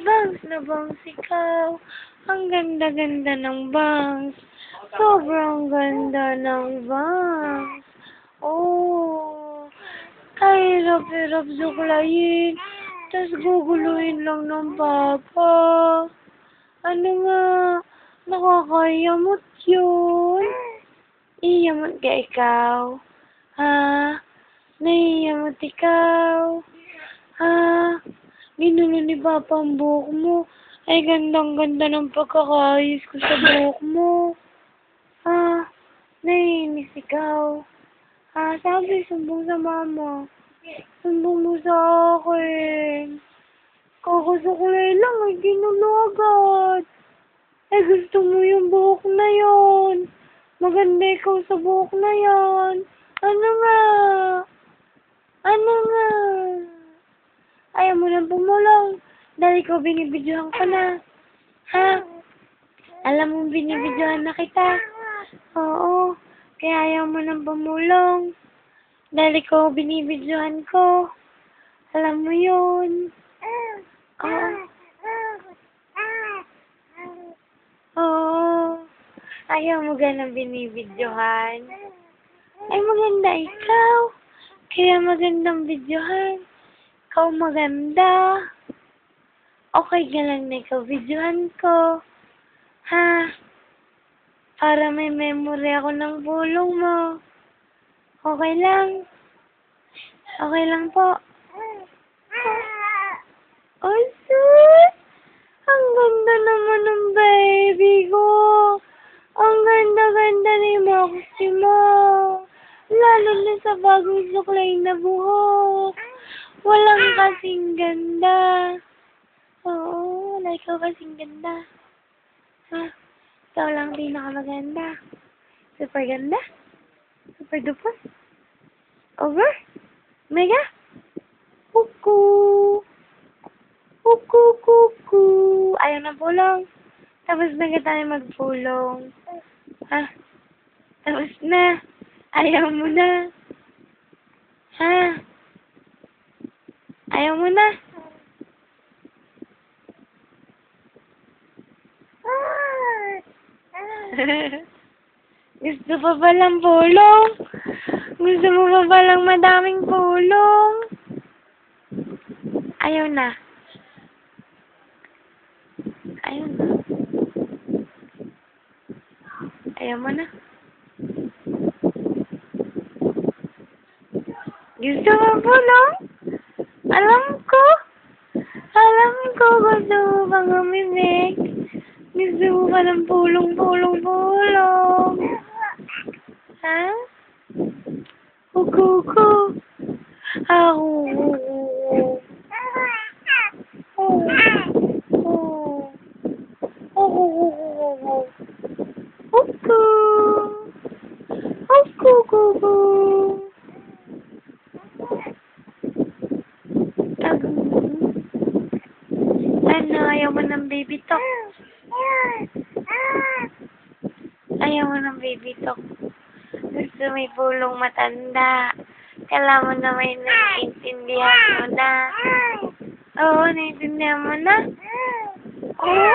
Bangs na bangs ikaw. Ang ganda-ganda ng bangs. Sobrang ganda ng bangs. Oh, kahirap-hirap suklayin. Tas guguluhin lang ng papa. Ano nga, nakakayamot yun. Iyamot ka ikaw? Ha? Naiyamot ikaw? Ha? Ginulo ni Papa ang buhok mo. Ay, gandang-ganda ng pagkakayos ko sa buhok mo. Ha? Naiinis ikaw? Ha? Sabi, sumbong sa mama. Sumbong mo sa akin. Kakasuklay lang, ay ginulo agad. Ay, gusto mo yung buhok na yon. Maganda ikaw sa buhok na yan. Ano nga? Ano nga? Ayaw mo nang pumulong. Dahil ikaw binibidyohan ko na. Ha? Alam mo binibidyohan na kita. Oo. Kaya ayaw mo nang pumulong. Dahil ikaw binibidyohan ko. Alam mo yun. Oo. Oo. Ayaw mo ganang binibidyohan. Ay, maganda ikaw. Kaya magandang videohan. Ikaw maganda. Okay ka lang na ikaw videohan ko. Ha? Para may memory ako ng bulong mo. Okay lang? Okay lang po. Oh, sus! Ang ganda naman ng baby ko. Ang ganda-ganda ni Maximo. Lalo na sa bagong suklay na buhok. Walang kasing ganda. Oo, wala ikaw kasing ganda. Ha? Ikaw lang pinakamaganda. Super ganda? Super duper? Over? Mega? Kuku! Kuku, kuku! Ayaw na pulong. Tapos na tayo magpulong. Ha? Tapos na. Ayaw mo na. Ha? Ayaw mo na. Gusto pa palang pulong? Gusto mo pa palang madaming pulong? Ayaw na. Ayaw na. Ayaw mo na. Gusto mo pulong? Alam ko. Alam ko gusto mo pang umimik. Gusto mo pa ng pulong. Ha? Kuku. Ako. Ano, ayaw mo ng baby talk? Ayaw mo ng baby talk? Gusto may pulong matanda. Kailangan mo na may naiintindihan mo na. Oo, naiintindihan mo na? Oo?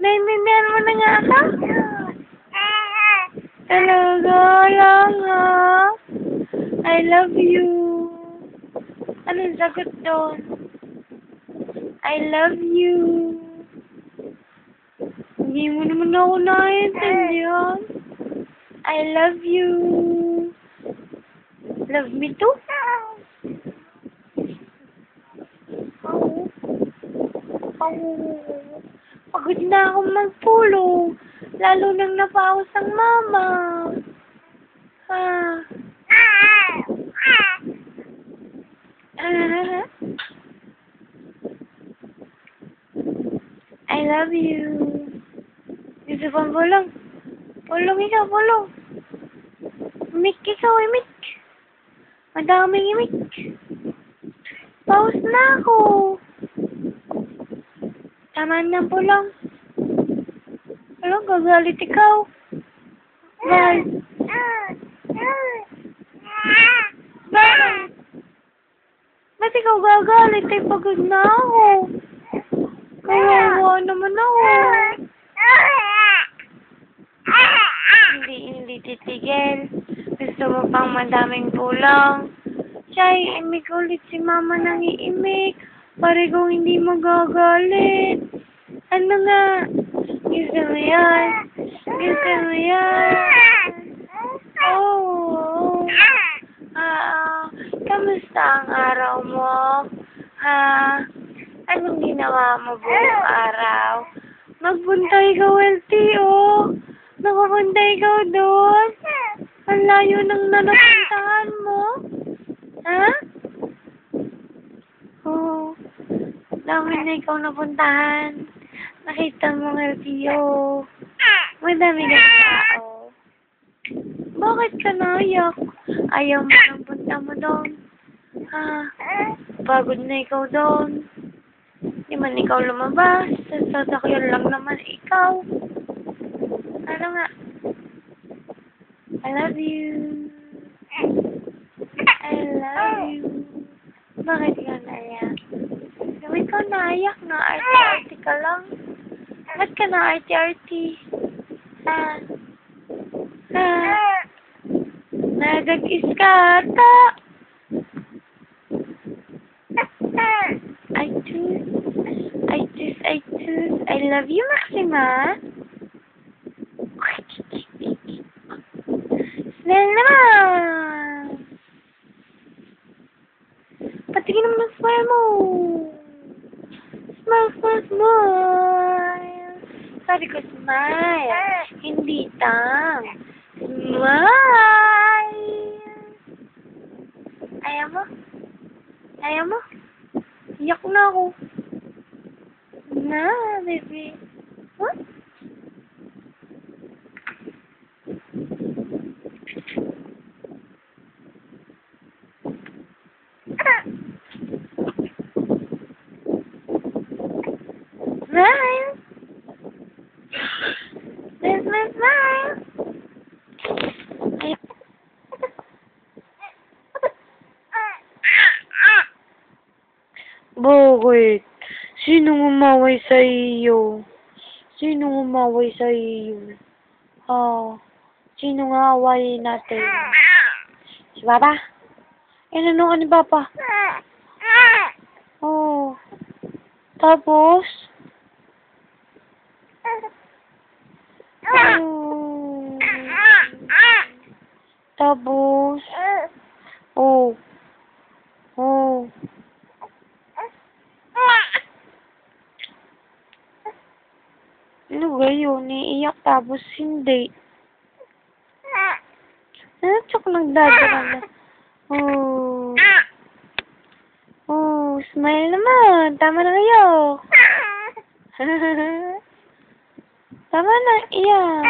Naiintindihan mo na nga ako? Talaga lang ha? I love you. Anong sagot doon? I love you. Hindi mo naman ako naiintindihan. I love you. Love me too? Pagod na akong magpulong. Lalo nang napaos ang mama. Ha? I love you. Gusto pang pulong? Pulong ikaw, pulong. Imik ikaw, imik. Madaming imik. Paus na ako. Tama na pulong. Pulong, gagalit ikaw. Bakit? Bakit ikaw gagalit? Ay, pagod na ako. Kawawa naman ako. Hindi titigil. Gusto mo pang madaming bulong. Chay, imik ulit si mama nang iimik. Pare kong hindi magagalit. Ano nga? Gusto mo yan? Gusto mo yan? Oh. Kamusta ang araw mo? Ha? Anong ginawa mo buong araw? Nagpunta ikaw, LTO. Nakapunta ikaw doon. Ang layo ng napuntahan mo. Ha? Oo. Dami na ikaw napuntahan. Nakita mo ng LTO. Madami ka tao. Bakit ka naiyak? Ayaw mo nang punta mo doon. Ha? Pagod na ikaw doon. Di man ikaw lumabas. Sasakyan lang naman ikaw. Ano nga? I love you. I love you. Bakit ka naiyak? Sabi ka naiyak na arte-arte ka lang. Ba't ka na arte-arte? Ha? Ha? Nagag-is ka ata. I love you, Maxima. Smell naman. Patingin naman ang smile mo. Smile. Sabi ko smile. Hindi tang. Smile. Ayaw mo? Iyak na ako. Na, baby. What? Smile. There's my smile. Bakit? Sinong umaway sa iyo? Sinong umaway sa iyo? Sinong aawayin natin? Si Papa? Ano ka ni Papa? Oh. Tapos? Oh. Tapos? Oh. Oh. Ano gayon? Iiyak tapos hindi. Tsaka nagdadala na. Oh. Oh, smile naman. Tama na kayo. Tama na, iyak.